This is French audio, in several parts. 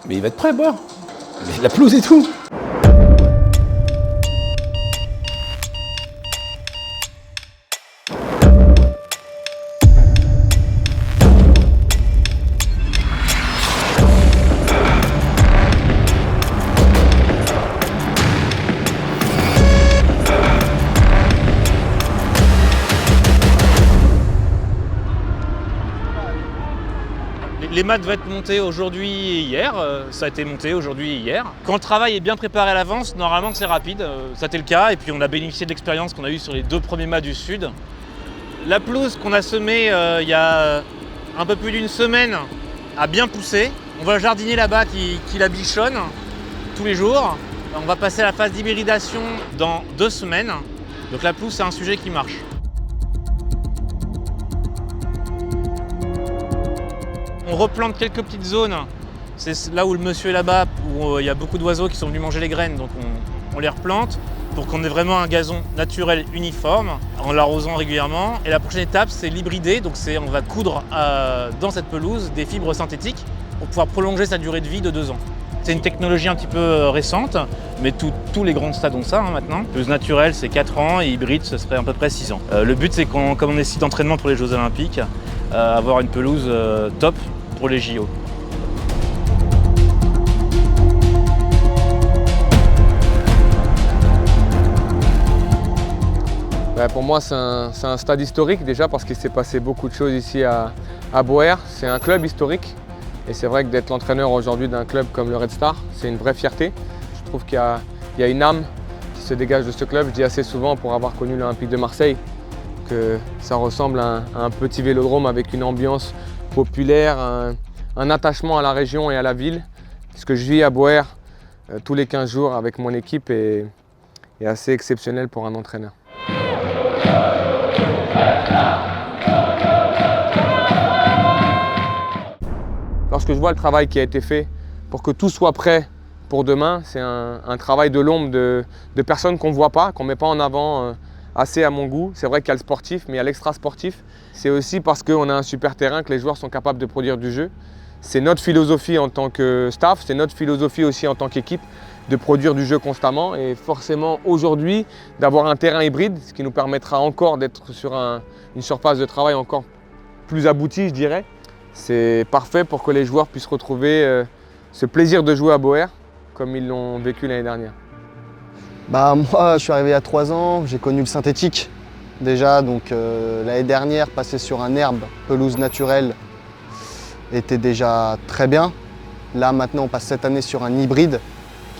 Mais il va être prêt, Boer. Mais la pelouse et tout. Les mâts devaient être montés aujourd'hui et hier, ça a été monté aujourd'hui et hier. Quand le travail est bien préparé à l'avance, normalement c'est rapide, ça a été le cas, et puis on a bénéficié de l'expérience qu'on a eue sur les 2 premiers mâts du sud. La pelouse qu'on a semée il y a un peu plus d'une semaine a bien poussé. On va jardiner là-bas qui la bichonne tous les jours. On va passer à la phase d'hybridation dans 2 semaines. Donc la pelouse c'est un sujet qui marche. On replante quelques petites zones, c'est là où le monsieur est là-bas, où il y a beaucoup d'oiseaux qui sont venus manger les graines, donc on les replante pour qu'on ait vraiment un gazon naturel uniforme, en l'arrosant régulièrement. Et la prochaine étape, c'est l'hybrider, donc on va coudre dans cette pelouse des fibres synthétiques pour pouvoir prolonger sa durée de vie de 2 ans. C'est une technologie un petit peu récente, mais tous les grands stades ont ça maintenant. Pelouse naturelle, c'est 4 ans, et hybride, ce serait à peu près 6 ans. Le but, c'est comme on est site d'entraînement pour les Jeux Olympiques, avoir une pelouse top pour les JO. Pour moi, c'est un stade historique déjà parce qu'il s'est passé beaucoup de choses ici à Boer. C'est un club historique et c'est vrai que d'être l'entraîneur aujourd'hui d'un club comme le Red Star, c'est une vraie fierté. Je trouve qu'il y a une âme qui se dégage de ce club. Je dis assez souvent, pour avoir connu l'Olympique de Marseille, que ça ressemble à un petit vélodrome avec une ambiance populaire, un attachement à la région et à la ville. Ce que je vis à Boer tous les 15 jours avec mon équipe est assez exceptionnel pour un entraîneur. Lorsque je vois le travail qui a été fait pour que tout soit prêt pour demain, c'est un travail de l'ombre de personnes qu'on ne voit pas, qu'on ne met pas en avant assez à mon goût. C'est vrai qu'il y a le sportif, mais il y a l'extra sportif. C'est aussi parce qu'on a un super terrain que les joueurs sont capables de produire du jeu. C'est notre philosophie en tant que staff, c'est notre philosophie aussi en tant qu'équipe de produire du jeu constamment. Et forcément aujourd'hui, d'avoir un terrain hybride, ce qui nous permettra encore d'être sur une surface de travail encore plus aboutie, je dirais. C'est parfait pour que les joueurs puissent retrouver ce plaisir de jouer à Boer comme ils l'ont vécu l'année dernière. Moi, je suis arrivé il y a 3 ans, j'ai connu le synthétique déjà, donc l'année dernière, passer sur un herbe, pelouse naturelle, était déjà très bien. Là, maintenant, on passe cette année sur un hybride,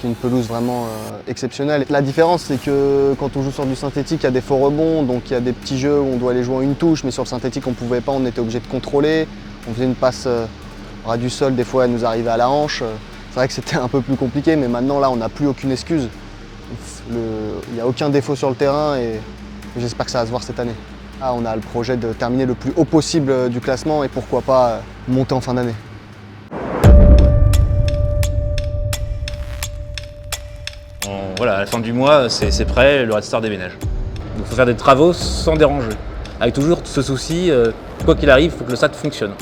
qui est une pelouse vraiment exceptionnelle. La différence, c'est que quand on joue sur du synthétique, il y a des faux rebonds, donc il y a des petits jeux où on doit aller jouer en une touche, mais sur le synthétique, on ne pouvait pas, on était obligé de contrôler. On faisait une passe ras du sol, des fois, elle nous arrivait à la hanche. C'est vrai que c'était un peu plus compliqué, mais maintenant, là, on n'a plus aucune excuse. Il n'y a aucun défaut sur le terrain et j'espère que ça va se voir cette année. Là, on a le projet de terminer le plus haut possible du classement et pourquoi pas monter en fin d'année. Voilà, à la fin du mois, c'est prêt, le Red Star déménage. Donc il faut faire des travaux sans déranger, avec toujours ce souci, quoi qu'il arrive, il faut que le stade fonctionne.